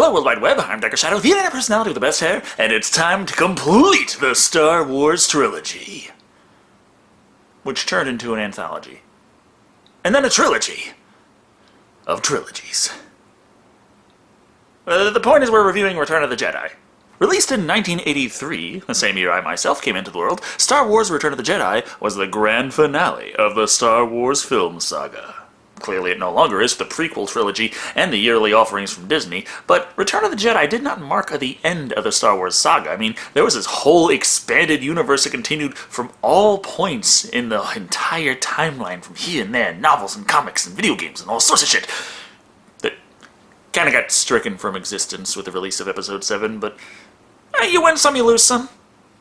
Hello World Wide Web, I'm Dr. Shado, the internet personality with the best hair, and it's time to complete the Star Wars trilogy. Which turned into an anthology. And then a trilogy of trilogies. The point is we're reviewing Return of the Jedi. Released in 1983, the same year I myself came into the world, Star Wars Return of the Jedi was the grand finale of the Star Wars film saga. Clearly it no longer is the prequel trilogy and the yearly offerings from Disney, but Return of the Jedi did not mark the end of the Star Wars saga. I mean, there was this whole expanded universe that continued from all points in the entire timeline from here and there, novels and comics and video games and all sorts of shit. That kind of got stricken from existence with the release of Episode 7, but you win some, you lose some.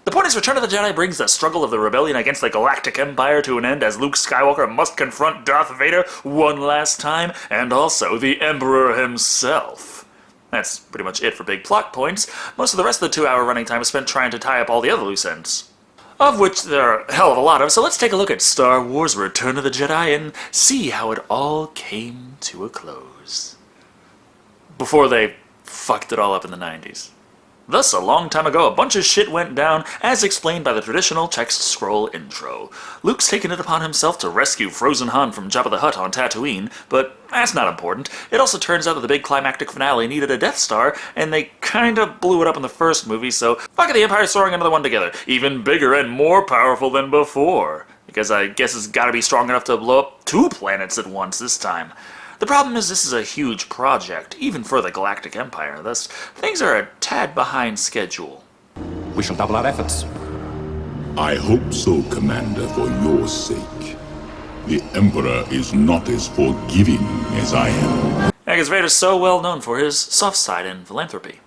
The point is, Return of the Jedi brings the struggle of the rebellion against the Galactic Empire to an end as Luke Skywalker must confront Darth Vader one last time, and also the Emperor himself. That's pretty much it for big plot points. Most of the rest of the 2-hour running time is spent trying to tie up all the other loose ends, of which there are a hell of a lot of, so let's take a look at Star Wars Return of the Jedi and see how it all came to a close. Before they fucked it all up in the 90s. Thus, a long time ago, a bunch of shit went down, as explained by the traditional text scroll intro. Luke's taken it upon himself to rescue Frozen Han from Jabba the Hutt on Tatooine, but that's not important. It also turns out that the big climactic finale needed a Death Star, and they kinda blew it up in the first movie, so fuck it, the Empire's throwing another one together. Even bigger and more powerful than before. Because I guess it's gotta be strong enough to blow up 2 planets at once this time. The problem is this is a huge project, even for the Galactic Empire, thus things are a tad behind schedule. We shall double our efforts. I hope so, Commander, for your sake. The Emperor is not as forgiving as I am. Because Vader's so well known for his soft side and philanthropy.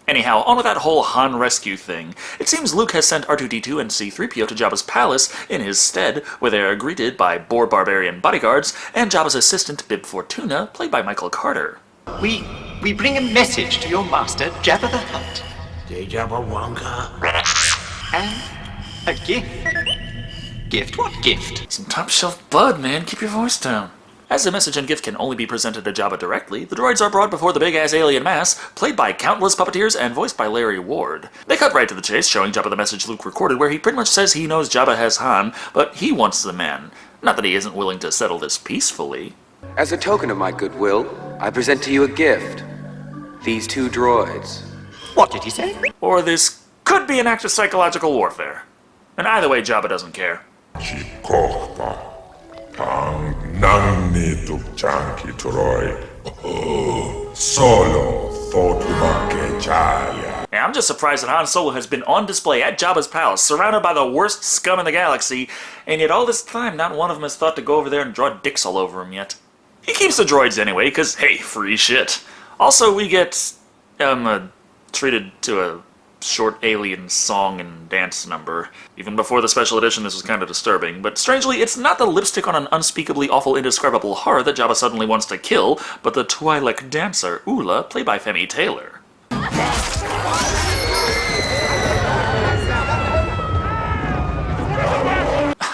Anyhow, on with that whole Han rescue thing. It seems Luke has sent R2-D2 and C-3PO to Jabba's palace in his stead, where they are greeted by boar barbarian bodyguards and Jabba's assistant Bib Fortuna, played by Michael Carter. We bring a message to your master, Jabba the Hutt. Jabba Wonka. And a gift. Gift? What gift? Some top-shelf bud, man. Keep your voice down. As the message and gift can only be presented to Jabba directly, the droids are brought before the big-ass alien mass, played by countless puppeteers and voiced by Larry Ward. They cut right to the chase, showing Jabba the message Luke recorded, where he pretty much says he knows Jabba has Han, but he wants the man. Not that he isn't willing to settle this peacefully. As a token of my goodwill, I present to you a gift. These 2 droids. What did he say? Or this could be an act of psychological warfare. And either way, Jabba doesn't care. Yeah, I'm just surprised that Han Solo has been on display at Jabba's palace, surrounded by the worst scum in the galaxy, and yet all this time not one of them has thought to go over there and draw dicks all over him yet. He keeps the droids anyway, because, hey, free shit. Also, we get, treated to a short alien song and dance number. Even before the special edition, this was kind of disturbing, but strangely, it's not the lipstick on an unspeakably awful, indescribable horror that Jabba suddenly wants to kill, but the Twi'lek dancer, Oola, played by Femi Taylor.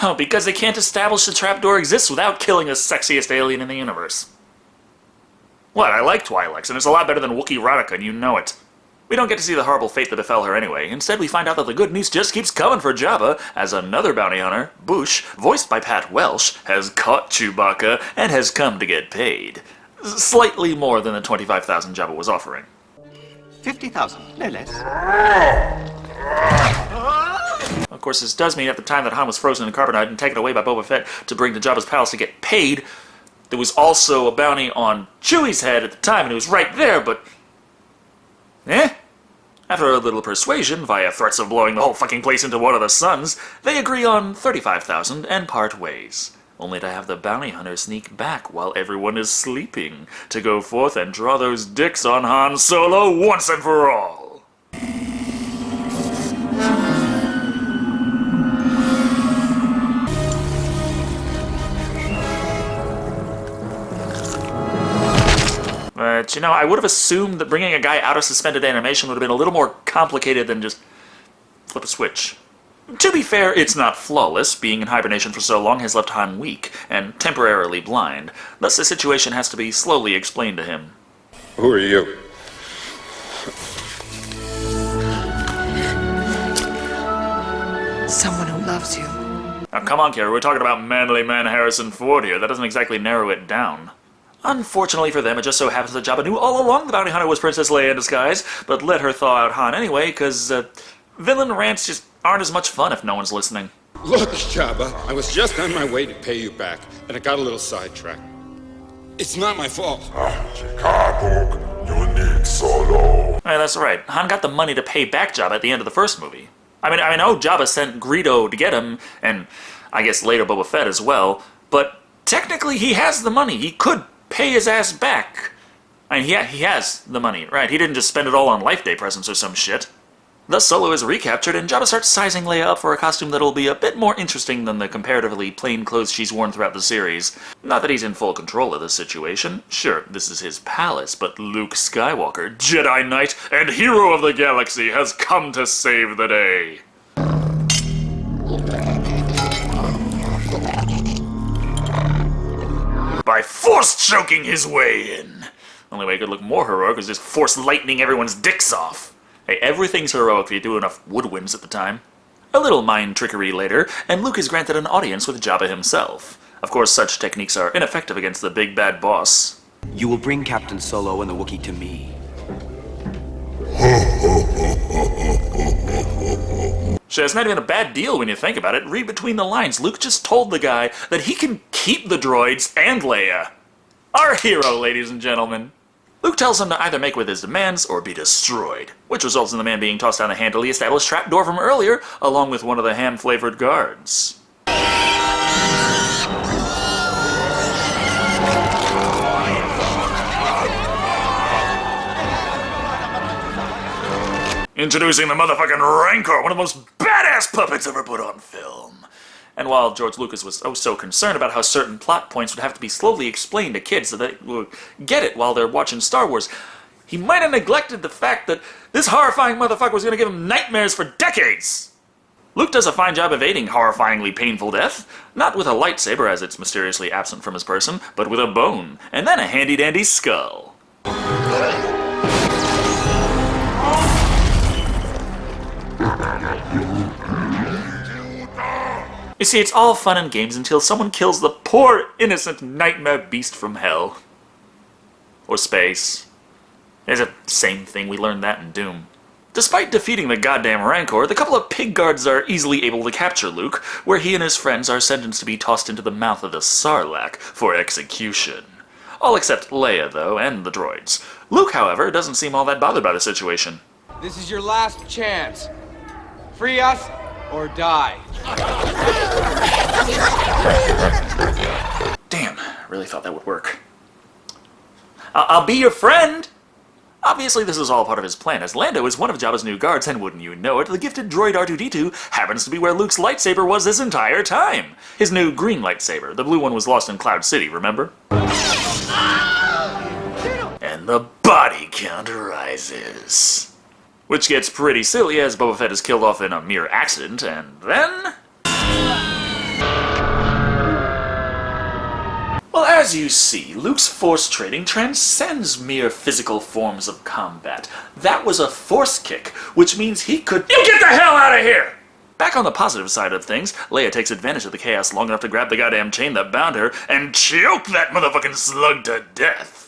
Oh, because they can't establish the trapdoor exists without killing the sexiest alien in the universe. What, I like Twi'leks, and it's a lot better than Wookiee Radaka, and you know it. We don't get to see the horrible fate that befell her anyway. Instead, we find out that the good news just keeps coming for Jabba, as another bounty hunter, Boushh, voiced by Pat Welsh, has caught Chewbacca and has come to get paid. Slightly more than the $25,000 Jabba was offering. 50,000, no less. Of course, this does mean at the time that Han was frozen in carbonite and taken away by Boba Fett to bring to Jabba's palace to get paid, there was also a bounty on Chewie's head at the time, and it was right there, but... After a little persuasion, via threats of blowing the whole fucking place into one of the suns, they agree on $35,000 and part ways, only to have the bounty hunter sneak back while everyone is sleeping, to go forth and draw those dicks on Han Solo once and for all. But, I would have assumed that bringing a guy out of suspended animation would have been a little more complicated than just flip a switch. To be fair, it's not flawless. Being in hibernation for so long has left Han weak and temporarily blind. Thus, the situation has to be slowly explained to him. Who are you? Now, come on, Carrie, we're talking about manly man Harrison Ford here. That doesn't exactly narrow it down. Unfortunately for them, it just so happens that Jabba knew all along the bounty hunter was Princess Leia in disguise, but let her thaw out Han anyway, because villain rants just aren't as much fun if no one's listening. Look, Jabba, I was just on my way to pay you back, and I got a little sidetracked. It's not my fault. Hey, that's right. Han got the money to pay back Jabba at the end of the first movie. I know Jabba sent Greedo to get him, and I guess later Boba Fett as well, but technically he has the money. He could pay his ass back. I mean, he has the money, right? He didn't just spend it all on Life Day presents or some shit. Thus, Solo is recaptured, and Jabba starts sizing Leia up for a costume that'll be a bit more interesting than the comparatively plain clothes she's worn throughout the series. Not that he's in full control of the situation. Sure, this is his palace, but Luke Skywalker, Jedi Knight and hero of the galaxy, has come to save the day. By force-choking his way in. Only way he could look more heroic is just force-lightning everyone's dicks off. Hey, everything's heroic if you do enough woodwinds at the time. A little mind trickery later, and Luke is granted an audience with Jabba himself. Of course, such techniques are ineffective against the big bad boss. You will bring Captain Solo and the Wookiee to me. Shit, it's not even a bad deal when you think about it. Read between the lines. Luke just told the guy that he can keep the droids and Leia. Our hero, ladies and gentlemen. Luke tells him to either make with his demands or be destroyed, which results in the man being tossed down the handily established trapdoor from earlier, along with one of the ham-flavored guards. Introducing the motherfucking Rancor, one of the most badass puppets ever put on film. And while George Lucas was oh so concerned about how certain plot points would have to be slowly explained to kids so they would get it while they're watching Star Wars, he might have neglected the fact that this horrifying motherfucker was going to give him nightmares for decades. Luke does a fine job evading horrifyingly painful death, not with a lightsaber as it's mysteriously absent from his person, but with a bone, and then a handy-dandy skull. You see, it's all fun and games until someone kills the poor, innocent nightmare beast from hell. Or space. It's the same thing, we learned that in Doom. Despite defeating the goddamn Rancor, the couple of pig guards are easily able to capture Luke, where he and his friends are sentenced to be tossed into the mouth of the Sarlacc for execution. All except Leia, though, and the droids. Luke, however, doesn't seem all that bothered by the situation. This is your last chance. Free us or die. Damn, I really thought that would work. I'll be your friend! Obviously, this is all part of his plan, as Lando is one of Jabba's new guards, and wouldn't you know it, the gifted droid R2-D2 happens to be where Luke's lightsaber was this entire time. His new green lightsaber. The blue one was lost in Cloud City, remember? And the body count rises. Which gets pretty silly as Boba Fett is killed off in a mere accident, and then... Well, as you see, Luke's force training transcends mere physical forms of combat. That was a force kick, which means he could... You get the hell out of here! Back on the positive side of things, Leia takes advantage of the chaos long enough to grab the goddamn chain that bound her and choke that motherfucking slug to death.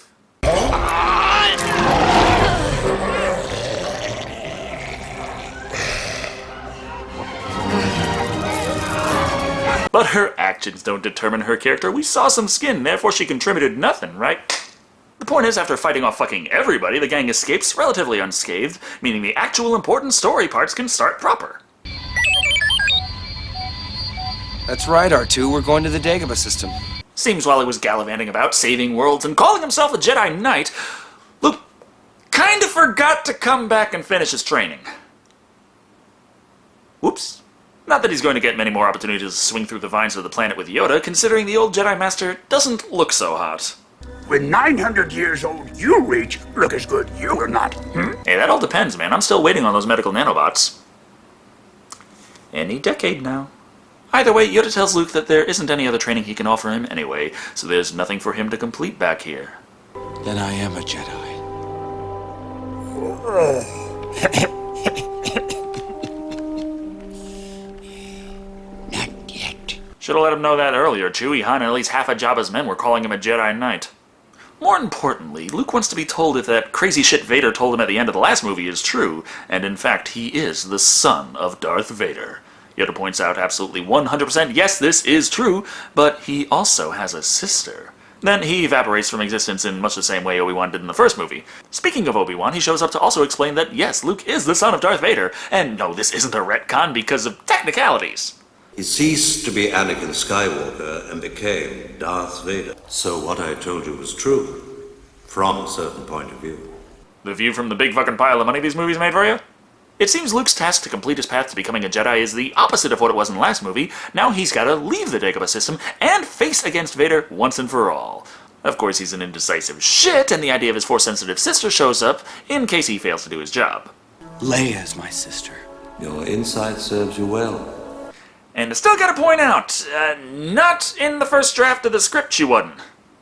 But her actions don't determine her character. We saw some skin, therefore she contributed nothing, right? The point is, after fighting off fucking everybody, the gang escapes relatively unscathed, meaning the actual important story parts can start proper. That's right, R2. We're going to the Dagobah system. Seems while he was gallivanting about, saving worlds, and calling himself a Jedi Knight, Luke kinda forgot to come back and finish his training. Whoops. Not that he's going to get many more opportunities to swing through the vines of the planet with Yoda, considering the old Jedi Master doesn't look so hot. When 900 years old you reach, look as good you or not, Hey, that all depends, man. I'm still waiting on those medical nanobots. Any decade now. Either way, Yoda tells Luke that there isn't any other training he can offer him anyway, so there's nothing for him to complete back here. Then I am a Jedi. Not yet. Should've let him know that earlier. Chewie, Han, and at least half of Jabba's men were calling him a Jedi Knight. More importantly, Luke wants to be told if that crazy shit Vader told him at the end of the last movie is true, and in fact he is the son of Darth Vader. Yoda points out absolutely 100% yes, this is true, but he also has a sister. Then he evaporates from existence in much the same way Obi-Wan did in the first movie. Speaking of Obi-Wan, he shows up to also explain that yes, Luke is the son of Darth Vader, and no, this isn't a retcon because of technicalities. He ceased to be Anakin Skywalker and became Darth Vader. So what I told you was true, from a certain point of view. The view from the big fucking pile of money these movies made for you? It seems Luke's task to complete his path to becoming a Jedi is the opposite of what it was in the last movie. Now he's gotta leave the Dagobah system and face against Vader once and for all. Of course, he's an indecisive shit, and the idea of his Force-sensitive sister shows up in case he fails to do his job. Leia's my sister. Your insight serves you well. And I still gotta point out, not in the first draft of the script she wasn't.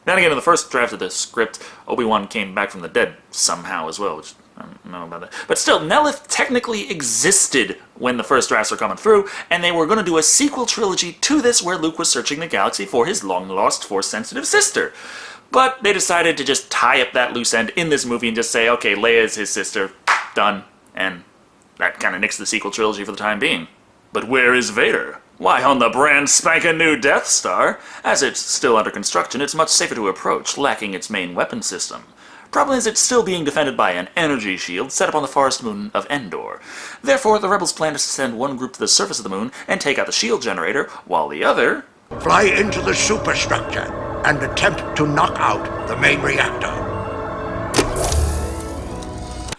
Then again, in the first draft of the script, Obi-Wan came back from the dead somehow as well, which I don't know about that. But still, Nelith technically existed when the first drafts were coming through, and they were going to do a sequel trilogy to this where Luke was searching the galaxy for his long-lost Force-sensitive sister. But they decided to just tie up that loose end in this movie and just say, okay, Leia is his sister, done, and that kind of nixed the sequel trilogy for the time being. But where is Vader? Why, on the brand spanking new Death Star. As it's still under construction, it's much safer to approach, lacking its main weapon system. Problem is, it's still being defended by an energy shield set up on the forest moon of Endor. Therefore, the rebels plan to send one group to the surface of the moon and take out the shield generator, while the other... Fly into the superstructure and attempt to knock out the main reactor.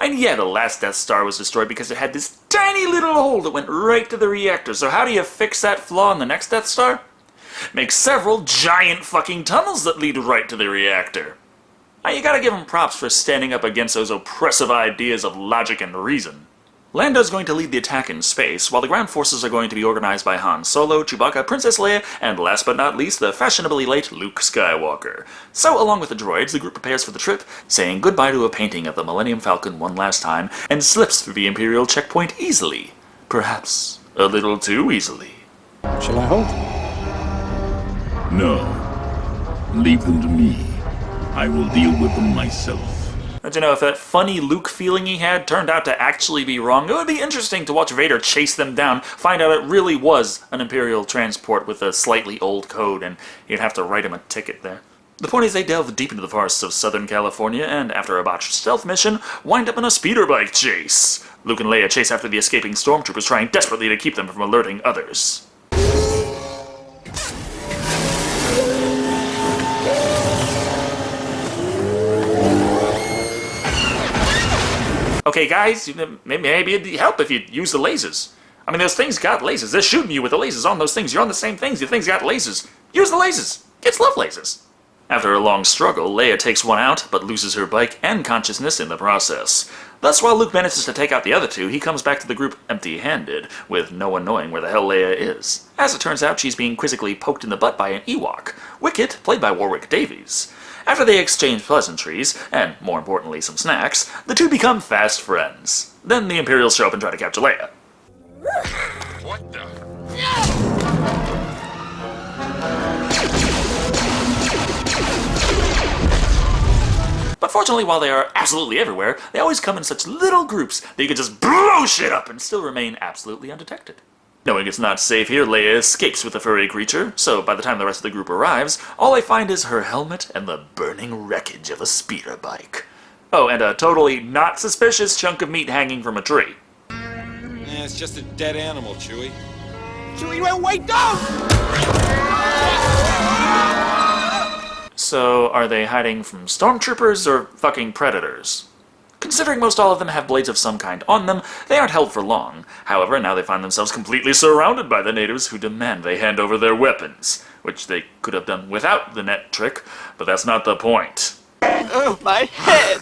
And yeah, the last Death Star was destroyed because it had this tiny little hole that went right to the reactor. So how do you fix that flaw in the next Death Star? Make several giant fucking tunnels that lead right to the reactor. Now, you gotta give him props for standing up against those oppressive ideas of logic and reason. Lando's going to lead the attack in space, while the ground forces are going to be organized by Han Solo, Chewbacca, Princess Leia, and last but not least, the fashionably late Luke Skywalker. So, along with the droids, the group prepares for the trip, saying goodbye to a painting of the Millennium Falcon one last time, and slips through the Imperial checkpoint easily. Perhaps a little too easily. Shall I hold? No. Leave them to me. I will deal with them myself. But you know, if that funny Luke feeling he had turned out to actually be wrong, it would be interesting to watch Vader chase them down, find out it really was an Imperial transport with a slightly old code, and he'd have to write him a ticket there. The point is they delve deep into the forests of Southern California, and after a botched stealth mission, wind up in a speeder bike chase. Luke and Leia chase after the escaping stormtroopers, trying desperately to keep them from alerting others. Okay, guys, maybe it'd help if you use the lasers. I mean, those things got lasers. They're shooting you with the lasers on those things. You're on the same things. Your things got lasers. Use the lasers. Kids love lasers. After a long struggle, Leia takes one out, but loses her bike and consciousness in the process. Thus, while Luke manages to take out the other two, he comes back to the group empty-handed, with no one knowing where the hell Leia is. As it turns out, she's being quizzically poked in the butt by an Ewok, Wicket, played by Warwick Davies. After they exchange pleasantries, and more importantly some snacks, the two become fast friends. Then the Imperials show up and try to capture Leia. What the? But fortunately, while they are absolutely everywhere, they always come in such little groups that you can just blow shit up and still remain absolutely undetected. Knowing it's not safe here, Leia escapes with the furry creature, so by the time the rest of the group arrives, all they find is her helmet and the burning wreckage of a speeder bike. Oh, and a totally not suspicious chunk of meat hanging from a tree. Yeah, it's just a dead animal, Chewie. Chewie, wait, don't! So, are they hiding from stormtroopers or fucking predators? Considering most all of them have blades of some kind on them, they aren't held for long. However, now they find themselves completely surrounded by the natives who demand they hand over their weapons, which they could have done without the net trick, but that's not the point. Oh, my head!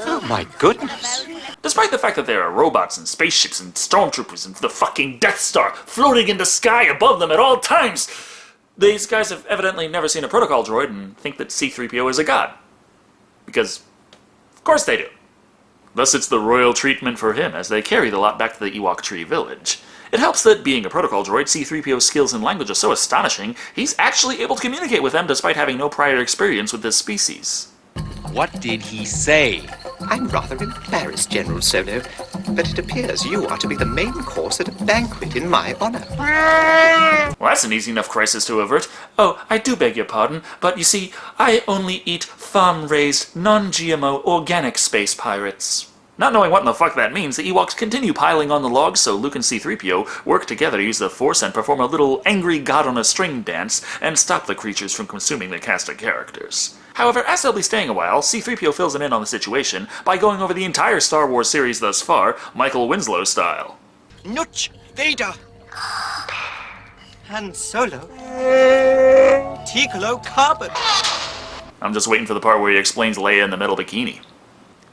Oh my goodness. Despite the fact that there are robots and spaceships and stormtroopers and the fucking Death Star floating in the sky above them at all times, these guys have evidently never seen a protocol droid and think that C-3PO is a god. Because, of course they do. Thus it's the royal treatment for him as they carry the lot back to the Ewok Tree Village. It helps that, being a protocol droid, C-3PO's skills in language are so astonishing, he's actually able to communicate with them despite having no prior experience with this species. What did he say? I'm rather embarrassed, General Solo, but it appears you are to be the main course at a banquet in my honor. Well, that's an easy enough crisis to avert. Oh, I do beg your pardon, but you see, I only eat farm-raised, non-GMO, organic space pirates. Not knowing what in the fuck that means, the Ewoks continue piling on the logs so Luke and C-3PO work together to use the Force and perform a little angry god-on-a-string dance and stop the creatures from consuming the cast of characters. However, as they'll be staying a while, C-3PO fills them in on the situation by going over the entire Star Wars series thus far, Michael Winslow style. Nutch, Vader, Han Solo, Ticolo Carbon. I'm just waiting for the part where he explains Leia in the metal bikini.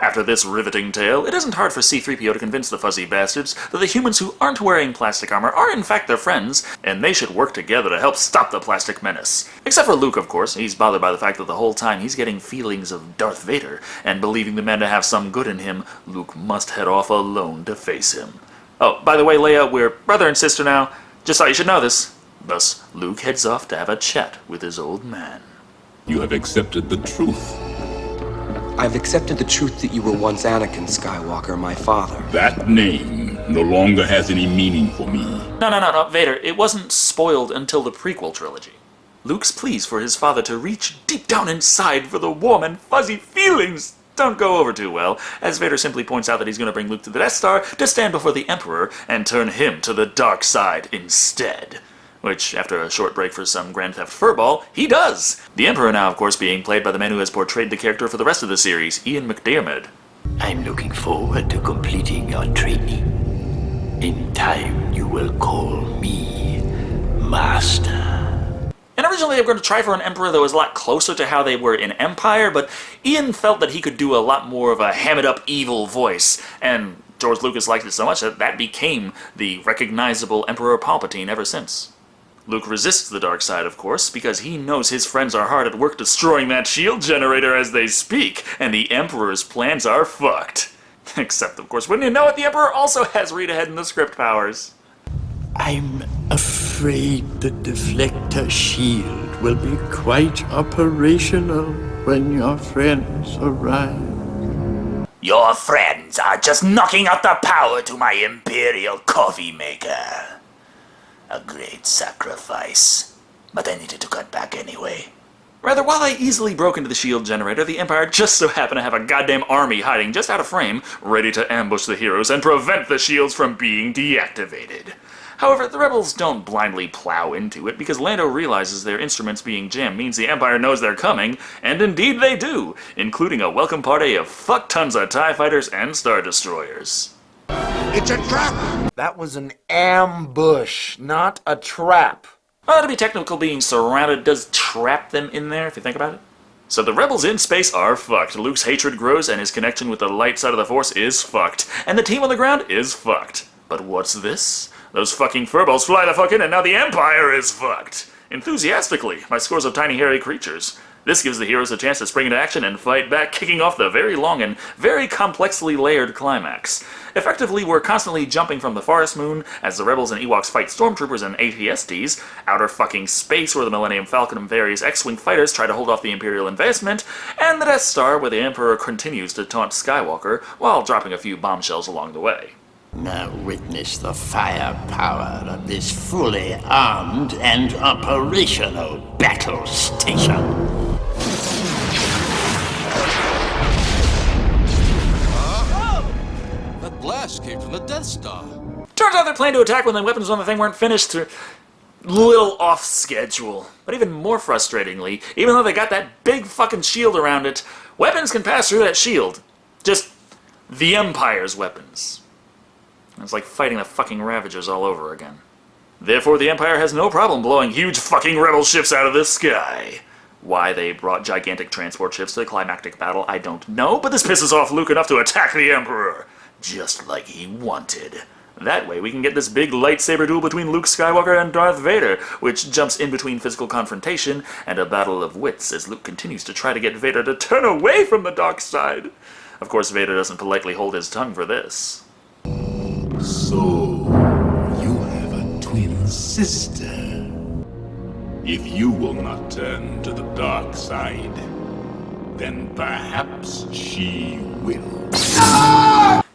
After this riveting tale, it isn't hard for C-3PO to convince the fuzzy bastards that the humans who aren't wearing plastic armor are in fact their friends, and they should work together to help stop the plastic menace. Except for Luke, of course. He's bothered by the fact that the whole time he's getting feelings of Darth Vader, and believing the man to have some good in him, Luke must head off alone to face him. Oh, by the way, Leia, we're brother and sister now. Just thought you should know this. Thus, Luke heads off to have a chat with his old man. You have accepted the truth. I've accepted the truth that you were once Anakin Skywalker, my father. That name no longer has any meaning for me. No, Vader, it wasn't spoiled until the prequel trilogy. Luke's pleas for his father to reach deep down inside for the warm and fuzzy feelings don't go over too well, as Vader simply points out that he's going to bring Luke to the Death Star to stand before the Emperor and turn him to the dark side instead. Which, after a short break for some Grand Theft furball, he does! The Emperor now, of course, being played by the man who has portrayed the character for the rest of the series, Ian McDiarmid. I'm looking forward to completing your training. In time, you will call me Master. And originally they were going to try for an Emperor that was a lot closer to how they were in Empire, but Ian felt that he could do a lot more of a ham-it-up evil voice, and George Lucas liked it so much that that became the recognizable Emperor Palpatine ever since. Luke resists the dark side, of course, because he knows his friends are hard at work destroying that shield generator as they speak, and the Emperor's plans are fucked. Except, of course, wouldn't you know it, the Emperor also has read-ahead in the script powers. I'm afraid the deflector shield will be quite operational when your friends arrive. Your friends are just knocking out the power to my Imperial coffee maker. A great sacrifice, but I needed to cut back anyway. Rather, while I easily broke into the shield generator, the Empire just so happened to have a goddamn army hiding just out of frame, ready to ambush the heroes and prevent the shields from being deactivated. However, the rebels don't blindly plow into it, because Lando realizes their instruments being jammed means the Empire knows they're coming, and indeed they do, including a welcome party of fuck tons of TIE fighters and Star Destroyers. It's a trap! That was an ambush, not a trap. Well, to be technical, being surrounded does trap them in there, if you think about it. So the rebels in space are fucked. Luke's hatred grows, and his connection with the light side of the Force is fucked. And the team on the ground is fucked. But what's this? Those fucking furballs fly the fuck in, and now the Empire is fucked. Enthusiastically, by scores of tiny hairy creatures. This gives the heroes a chance to spring into action and fight back, kicking off the very long and very complexly layered climax. Effectively, we're constantly jumping from the Forest Moon as the rebels and Ewoks fight stormtroopers and AT-STs, outer fucking space where the Millennium Falcon and various X-Wing fighters try to hold off the Imperial investment, and the Death Star where the Emperor continues to taunt Skywalker while dropping a few bombshells along the way. Now witness the firepower of this fully armed and operational battle station. That blast came from the Death Star. Turns out they planned to attack when the weapons on the thing weren't finished. A little off schedule. But even more frustratingly, even though they got that big fucking shield around it, weapons can pass through that shield. Just the Empire's weapons. It's like fighting the fucking Ravagers all over again. Therefore, the Empire has no problem blowing huge fucking rebel ships out of the sky. Why they brought gigantic transport ships to the climactic battle, I don't know, but this pisses off Luke enough to attack the Emperor. Just like he wanted. That way we can get this big lightsaber duel between Luke Skywalker and Darth Vader, which jumps in between physical confrontation and a battle of wits as Luke continues to try to get Vader to turn away from the dark side. Of course, Vader doesn't politely hold his tongue for this. So, you have a twin sister. If you will not turn to the dark side, then perhaps she will.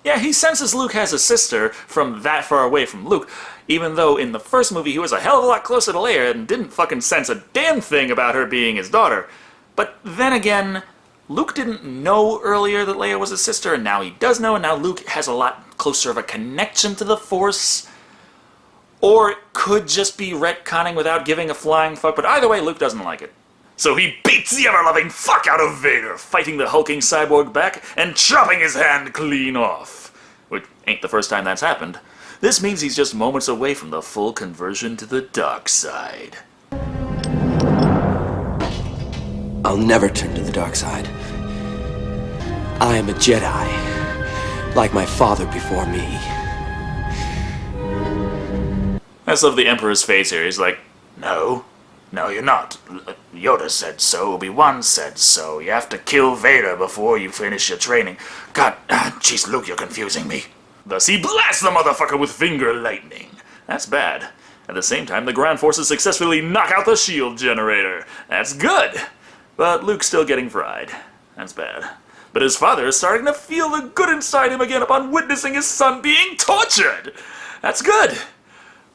Yeah, he senses Luke has a sister from that far away from Luke, even though in the first movie he was a hell of a lot closer to Leia and didn't fucking sense a damn thing about her being his daughter. But then again, Luke didn't know earlier that Leia was his sister, and now he does know, and now Luke has a lot closer of a connection to the Force. Or it could just be retconning without giving a flying fuck, but either way, Luke doesn't like it. So he beats the ever-loving fuck out of Vader, fighting the hulking cyborg back and chopping his hand clean off. Which ain't the first time that's happened. This means he's just moments away from the full conversion to the dark side. I'll never turn to the dark side. I am a Jedi, like my father before me. I just love the Emperor's face here. He's like, No, you're not. Yoda said so, Obi Wan said so. You have to kill Vader before you finish your training. God, jeez, Luke, you're confusing me. Thus he blasts the motherfucker with finger lightning. That's bad. At the same time, the ground forces successfully knock out the shield generator. That's good. But Luke's still getting fried. That's bad. But his father is starting to feel the good inside him again upon witnessing his son being tortured. That's good.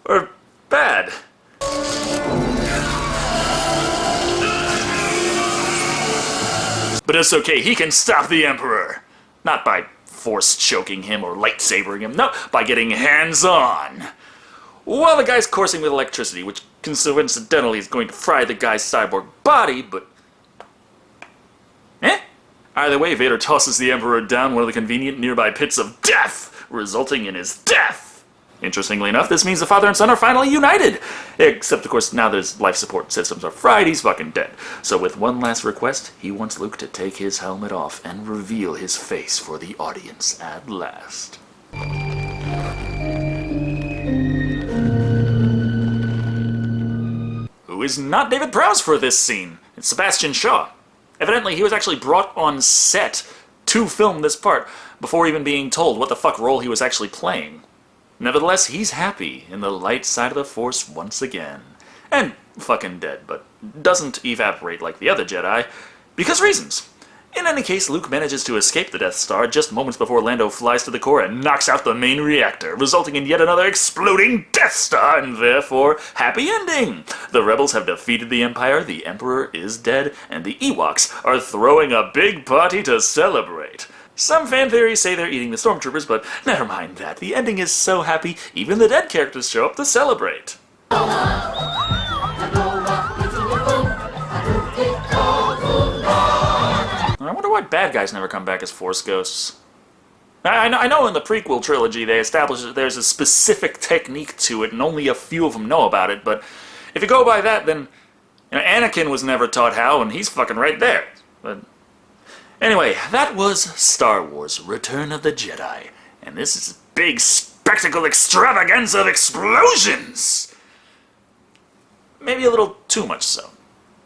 Or bad. But it's okay, he can stop the Emperor. Not by force choking him or lightsabering him, no, by getting hands-on. While the guy's coursing with electricity, which coincidentally is going to fry the guy's cyborg body, but... Either way, Vader tosses the Emperor down one of the convenient nearby pits of death, resulting in his death. Interestingly enough, this means the father and son are finally united. Except, of course, now that his life support systems are fried, he's fucking dead. So with one last request, he wants Luke to take his helmet off and reveal his face for the audience at last. Who is not David Prowse for this scene? It's Sebastian Shaw. Evidently, he was actually brought on set to film this part before even being told what the fuck role he was actually playing. Nevertheless, he's happy in the light side of the Force once again. And fucking dead, but doesn't evaporate like the other Jedi, because reasons. In any case, Luke manages to escape the Death Star just moments before Lando flies to the core and knocks out the main reactor, resulting in yet another exploding Death Star, and therefore, happy ending! The rebels have defeated the Empire, the Emperor is dead, and the Ewoks are throwing a big party to celebrate. Some fan theories say they're eating the stormtroopers, but never mind that. The ending is so happy, even the dead characters show up to celebrate. I wonder why bad guys never come back as Force ghosts. I know in the prequel trilogy they established that there's a specific technique to it and only a few of them know about it, but if you go by that, then Anakin was never taught how, and he's fucking right there. But anyway, that was Star Wars Return of the Jedi, and this is a big spectacle extravaganza of explosions! Maybe a little too much so.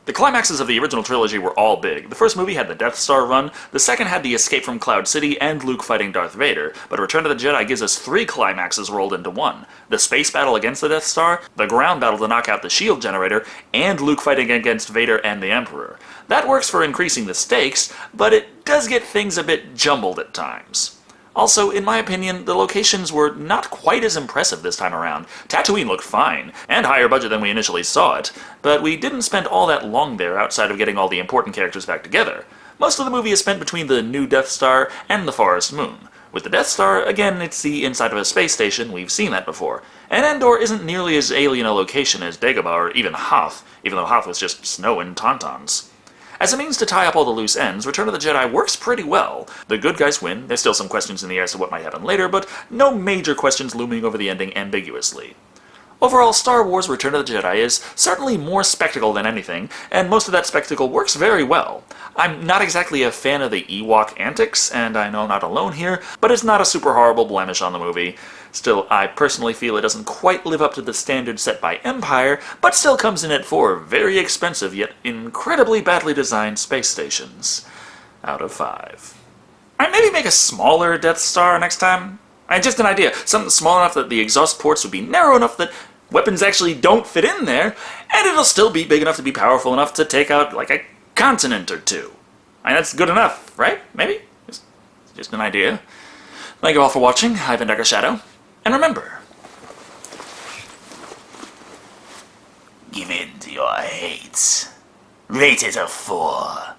The climaxes of the original trilogy were all big. The first movie had the Death Star run, the second had the escape from Cloud City and Luke fighting Darth Vader, but Return of the Jedi gives us 3 climaxes rolled into one. The space battle against the Death Star, the ground battle to knock out the shield generator, and Luke fighting against Vader and the Emperor. That works for increasing the stakes, but it does get things a bit jumbled at times. Also, in my opinion, the locations were not quite as impressive this time around. Tatooine looked fine, and higher budget than we initially saw it, but we didn't spend all that long there outside of getting all the important characters back together. Most of the movie is spent between the new Death Star and the Forest Moon. With the Death Star, again, it's the inside of a space station, we've seen that before. And Endor isn't nearly as alien a location as Dagobah or even Hoth, even though Hoth was just snow and tauntauns. As a means to tie up all the loose ends, Return of the Jedi works pretty well. The good guys win, there's still some questions in the air as to what might happen later, but no major questions looming over the ending ambiguously. Overall, Star Wars Return of the Jedi is certainly more spectacle than anything, and most of that spectacle works very well. I'm not exactly a fan of the Ewok antics, and I know I'm not alone here, but it's not a super horrible blemish on the movie. Still, I personally feel it doesn't quite live up to the standard set by Empire, but still comes in at 4 very expensive yet incredibly badly designed space stations. Out of 5. I'd maybe make a smaller Death Star next time. Just an idea. Something small enough that the exhaust ports would be narrow enough that weapons actually don't fit in there, and it'll still be big enough to be powerful enough to take out, like, a continent or two. That's good enough, right? Maybe? Just an idea. Thank you all for watching. I've been Darker Shado. And remember, Give in to your hate. Rate it a 4,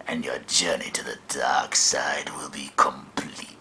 and your journey to the dark side will be complete.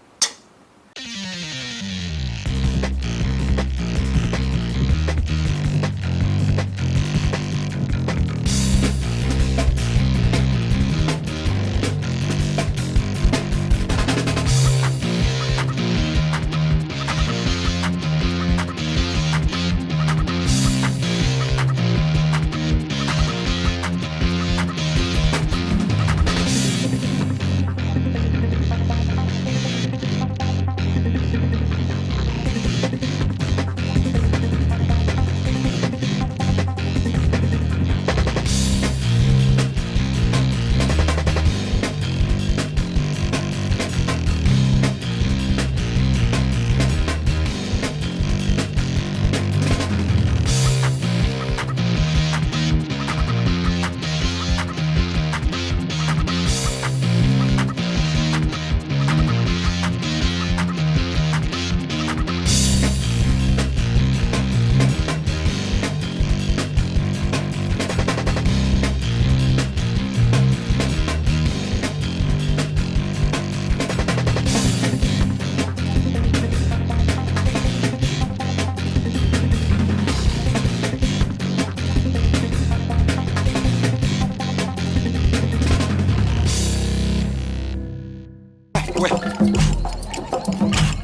Wait.